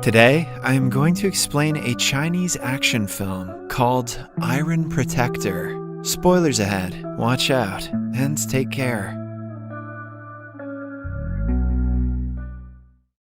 Today, I am going to explain a Chinese action film called Iron Protector. Spoilers ahead, watch out, and take care.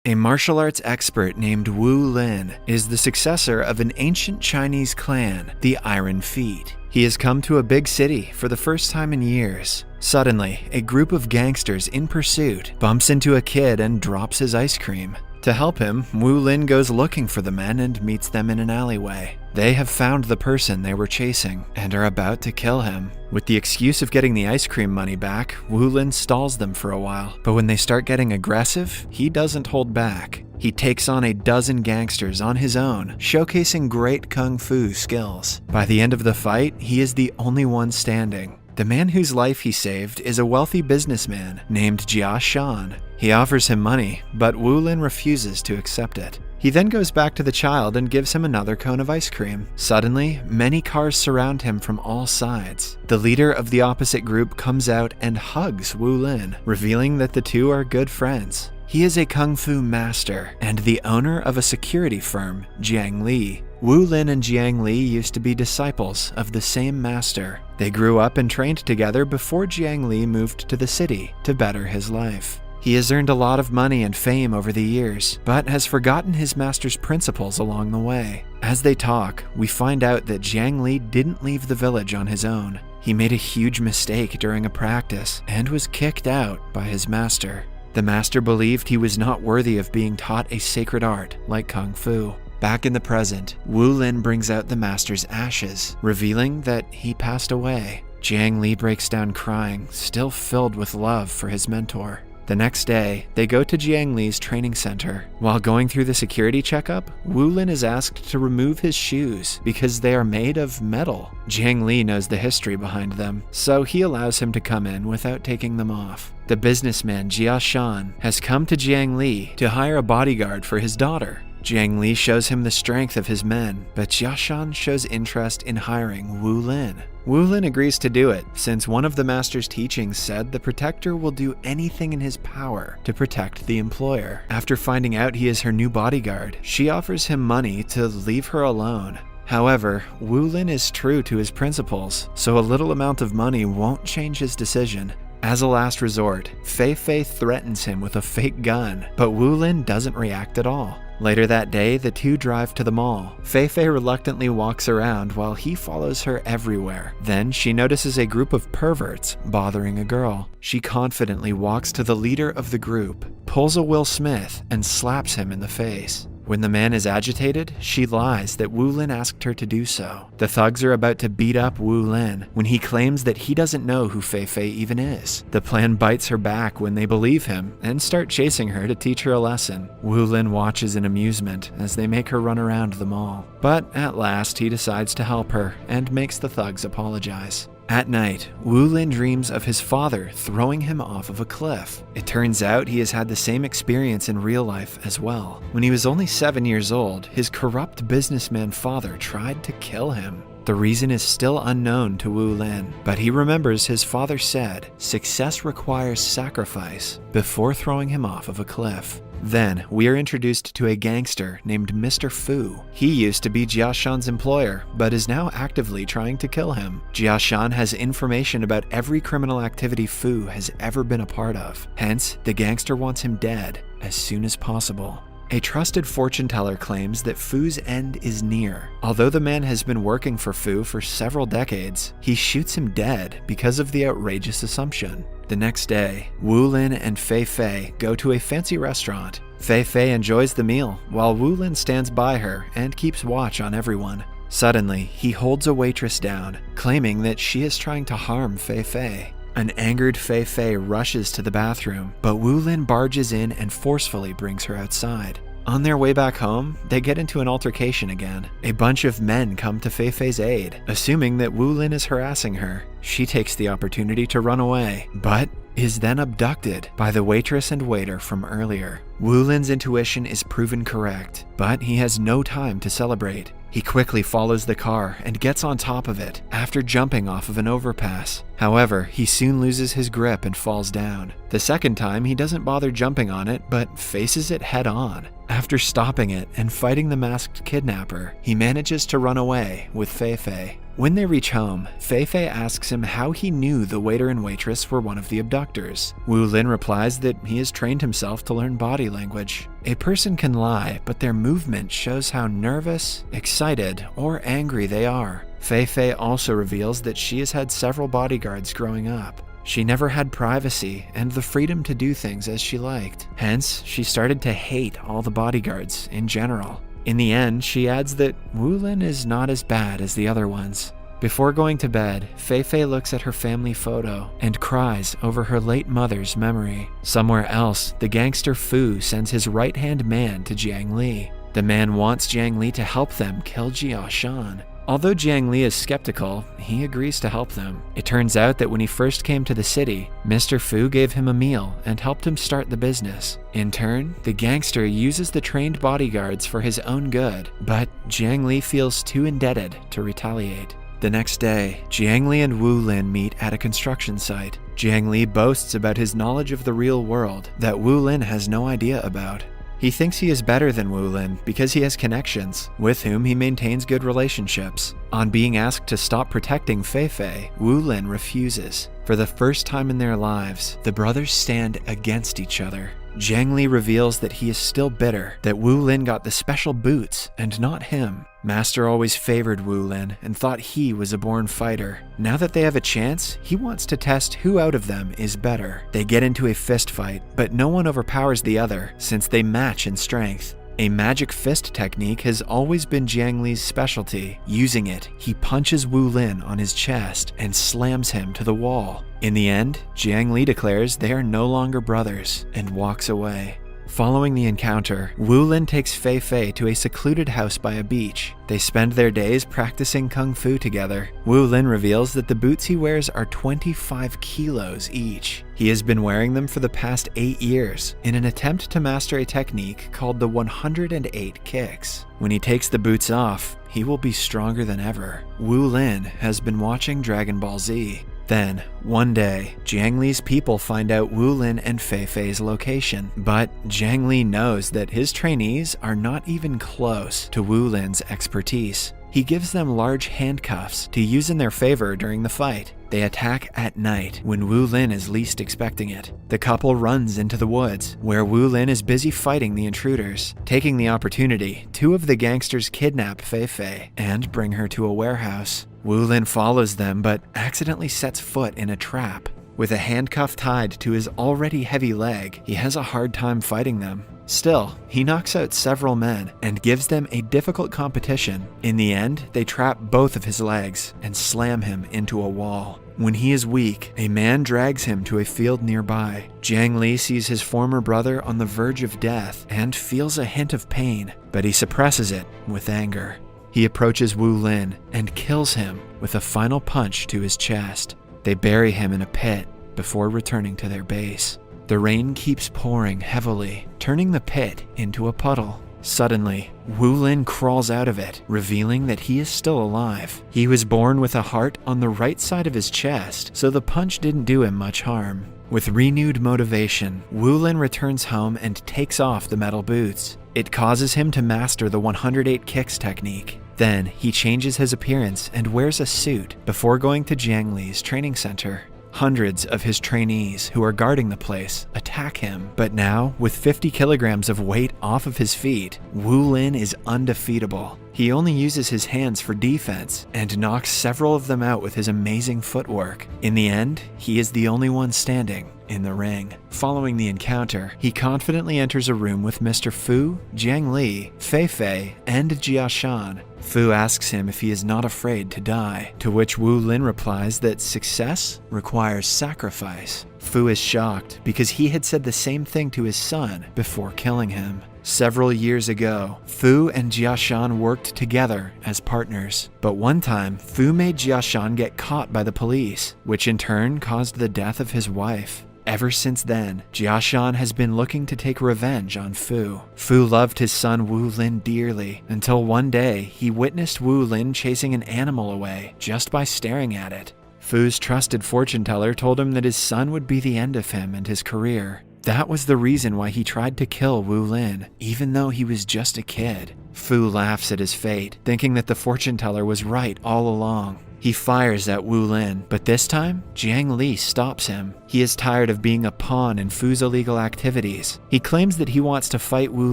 A martial arts expert named Wu Lin is the successor of an ancient Chinese clan, the Iron Feet. He has come to a big city for the first time in years. Suddenly, a group of gangsters in pursuit bumps into a kid and drops his ice cream. To help him, Wu Lin goes looking for the men and meets them in an alleyway. They have found the person they were chasing and are about to kill him. With the excuse of getting the ice cream money back, Wu Lin stalls them for a while, but when they start getting aggressive, he doesn't hold back. He takes on a dozen gangsters on his own, showcasing great kung fu skills. By the end of the fight, he is the only one standing. The man whose life he saved is a wealthy businessman named Jia Shan. He offers him money, but Wu Lin refuses to accept it. He then goes back to the child and gives him another cone of ice cream. Suddenly, many cars surround him from all sides. The leader of the opposite group comes out and hugs Wu Lin, revealing that the two are good friends. He is a kung fu master and the owner of a security firm, Jiang Li. Wu Lin and Jiang Li used to be disciples of the same master. They grew up and trained together before Jiang Li moved to the city to better his life. He has earned a lot of money and fame over the years, but has forgotten his master's principles along the way. As they talk, we find out that Jiang Li didn't leave the village on his own. He made a huge mistake during a practice and was kicked out by his master. The master believed he was not worthy of being taught a sacred art like kung fu. Back in the present, Wu Lin brings out the master's ashes, revealing that he passed away. Jiang Li breaks down crying, still filled with love for his mentor. The next day, they go to Jiang Li's training center. While going through the security checkup, Wu Lin is asked to remove his shoes because they are made of metal. Jiang Li knows the history behind them, so he allows him to come in without taking them off. The businessman Jia Shan has come to Jiang Li to hire a bodyguard for his daughter. Jiang Li shows him the strength of his men, but Jia Shan shows interest in hiring Wu Lin. Wu Lin agrees to do it, since one of the master's teachings said the protector will do anything in his power to protect the employer. After finding out he is her new bodyguard, she offers him money to leave her alone. However, Wu Lin is true to his principles, so a little amount of money won't change his decision. As a last resort, Fei Fei threatens him with a fake gun, but Wu Lin doesn't react at all. Later that day, the two drive to the mall. Fei Fei reluctantly walks around while he follows her everywhere. Then she notices a group of perverts bothering a girl. She confidently walks to the leader of the group, pulls a Will Smith, and slaps him in the face. When the man is agitated, she lies that Wu Lin asked her to do so. The thugs are about to beat up Wu Lin when he claims that he doesn't know who Fei Fei even is. The plan bites her back when they believe him and start chasing her to teach her a lesson. Wu Lin watches in amusement as they make her run around the mall. But at last he decides to help her and makes the thugs apologize. At night, Wu Lin dreams of his father throwing him off of a cliff. It turns out he has had the same experience in real life as well. When he was only 7 years old, his corrupt businessman father tried to kill him. The reason is still unknown to Wu Lin, but he remembers his father said success requires sacrifice before throwing him off of a cliff. Then, we are introduced to a gangster named Mr. Fu. He used to be Jia Shan's employer, but is now actively trying to kill him. Jia Shan has information about every criminal activity Fu has ever been a part of. Hence, the gangster wants him dead as soon as possible. A trusted fortune teller claims that Fu's end is near. Although the man has been working for Fu for several decades, he shoots him dead because of the outrageous assumption. The next day, Wu Lin and Fei Fei go to a fancy restaurant. Fei Fei enjoys the meal, while Wu Lin stands by her and keeps watch on everyone. Suddenly, he holds a waitress down, claiming that she is trying to harm Fei Fei. An angered Fei Fei rushes to the bathroom, but Wu Lin barges in and forcefully brings her outside. On their way back home, they get into an altercation again. A bunch of men come to Fei Fei's aid, assuming that Wu Lin is harassing her. She takes the opportunity to run away, but is then abducted by the waitress and waiter from earlier. Wu Lin's intuition is proven correct, but he has no time to celebrate. He quickly follows the car and gets on top of it after jumping off of an overpass. However, he soon loses his grip and falls down. The second time, he doesn't bother jumping on it, but faces it head on. After stopping it and fighting the masked kidnapper, he manages to run away with Fei Fei. When they reach home, Fei Fei asks him how he knew the waiter and waitress were one of the abductors. Wu Lin replies that he has trained himself to learn body language. A person can lie, but their movement shows how nervous, excited, or angry they are. Fei Fei also reveals that she has had several bodyguards growing up. She never had privacy and the freedom to do things as she liked. Hence, she started to hate all the bodyguards in general. In the end, she adds that Wu Lin is not as bad as the other ones. Before going to bed, Fei Fei looks at her family photo and cries over her late mother's memory. Somewhere else, the gangster Fu sends his right-hand man to Jiang Li. The man wants Jiang Li to help them kill Jia Shan. Although Jiang Li is skeptical, he agrees to help them. It turns out that when he first came to the city, Mr. Fu gave him a meal and helped him start the business. In turn, the gangster uses the trained bodyguards for his own good, but Jiang Li feels too indebted to retaliate. The next day, Jiang Li and Wu Lin meet at a construction site. Jiang Li boasts about his knowledge of the real world that Wu Lin has no idea about. He thinks he is better than Wu Lin because he has connections, with whom he maintains good relationships. On being asked to stop protecting Fei Fei, Wu Lin refuses. For the first time in their lives, the brothers stand against each other. Jiang Li reveals that he is still bitter that Wu Lin got the special boots and not him. Master always favored Wu Lin and thought he was a born fighter. Now that they have a chance, he wants to test who out of them is better. They get into a fist fight, but no one overpowers the other since they match in strength. A magic fist technique has always been Jiang Li's specialty. Using it, he punches Wu Lin on his chest and slams him to the wall. In the end, Jiang Li declares they are no longer brothers and walks away. Following the encounter, Wu Lin takes Fei Fei to a secluded house by a beach. They spend their days practicing kung fu together. Wu Lin reveals that the boots he wears are 25 kilos each. He has been wearing them for the past 8 years in an attempt to master a technique called the 108 kicks. When he takes the boots off, he will be stronger than ever. Wu Lin has been watching Dragon Ball Z. Then, one day, Jiang Li's people find out Wu Lin and Fei Fei's location, but Jiang Li knows that his trainees are not even close to Wu Lin's expertise. He gives them large handcuffs to use in their favor during the fight. They attack at night when Wu Lin is least expecting it. The couple runs into the woods, where Wu Lin is busy fighting the intruders. Taking the opportunity, two of the gangsters kidnap Fei Fei and bring her to a warehouse. Wu Lin follows them but accidentally sets foot in a trap. With a handcuff tied to his already heavy leg, he has a hard time fighting them. Still, he knocks out several men and gives them a difficult competition. In the end, they trap both of his legs and slam him into a wall. When he is weak, a man drags him to a field nearby. Jiang Li sees his former brother on the verge of death and feels a hint of pain, but he suppresses it with anger. He approaches Wu Lin and kills him with a final punch to his chest. They bury him in a pit before returning to their base. The rain keeps pouring heavily, turning the pit into a puddle. Suddenly, Wu Lin crawls out of it, revealing that he is still alive. He was born with a heart on the right side of his chest, so the punch didn't do him much harm. With renewed motivation, Wu Lin returns home and takes off the metal boots. It causes him to master the 108 kicks technique. Then, he changes his appearance and wears a suit before going to Jiang Li's training center. Hundreds of his trainees who are guarding the place attack him, but now, with 50 kilograms of weight off of his feet, Wu Lin is undefeatable. He only uses his hands for defense and knocks several of them out with his amazing footwork. In the end, he is the only one standing in the ring. Following the encounter, he confidently enters a room with Mr. Fu, Jiang Li, Fei Fei, and Jia Shan. Fu asks him if he is not afraid to die, to which Wu Lin replies that success requires sacrifice. Fu is shocked because he had said the same thing to his son before killing him. Several years ago, Fu and Jia Shan worked together as partners. But one time, Fu made Jia Shan get caught by the police, which in turn caused the death of his wife. Ever since then, Jia Shan has been looking to take revenge on Fu. Fu loved his son Wu Lin dearly, until one day he witnessed Wu Lin chasing an animal away just by staring at it. Fu's trusted fortune teller told him that his son would be the end of him and his career. That was the reason why he tried to kill Wu Lin, even though he was just a kid. Fu laughs at his fate, thinking that the fortune teller was right all along. He fires at Wu Lin, but this time, Jiang Li stops him. He is tired of being a pawn in Fu's illegal activities. He claims that he wants to fight Wu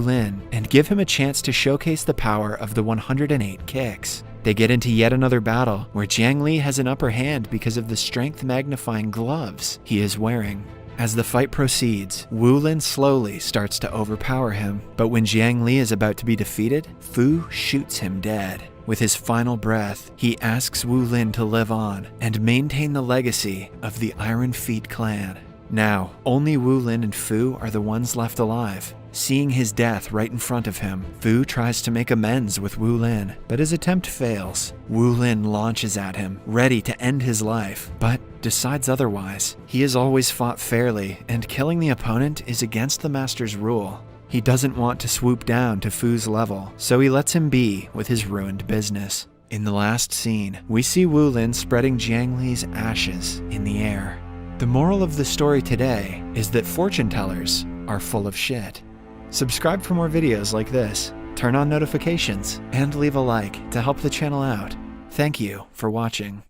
Lin and give him a chance to showcase the power of the 108 kicks. They get into yet another battle, where Jiang Li has an upper hand because of the strength-magnifying gloves he is wearing. As the fight proceeds, Wu Lin slowly starts to overpower him, but when Jiang Li is about to be defeated, Fu shoots him dead. With his final breath, he asks Wu Lin to live on and maintain the legacy of the Iron Feet clan. Now, only Wu Lin and Fu are the ones left alive. Seeing his death right in front of him, Fu tries to make amends with Wu Lin, but his attempt fails. Wu Lin launches at him, ready to end his life, but decides otherwise. He has always fought fairly, and killing the opponent is against the master's rule. He doesn't want to swoop down to Fu's level, so he lets him be with his ruined business. In the last scene, we see Wu Lin spreading Jiang Li's ashes in the air. The moral of the story today is that fortune tellers are full of shit. Subscribe for more videos like this, turn on notifications, and leave a like to help the channel out. Thank you for watching.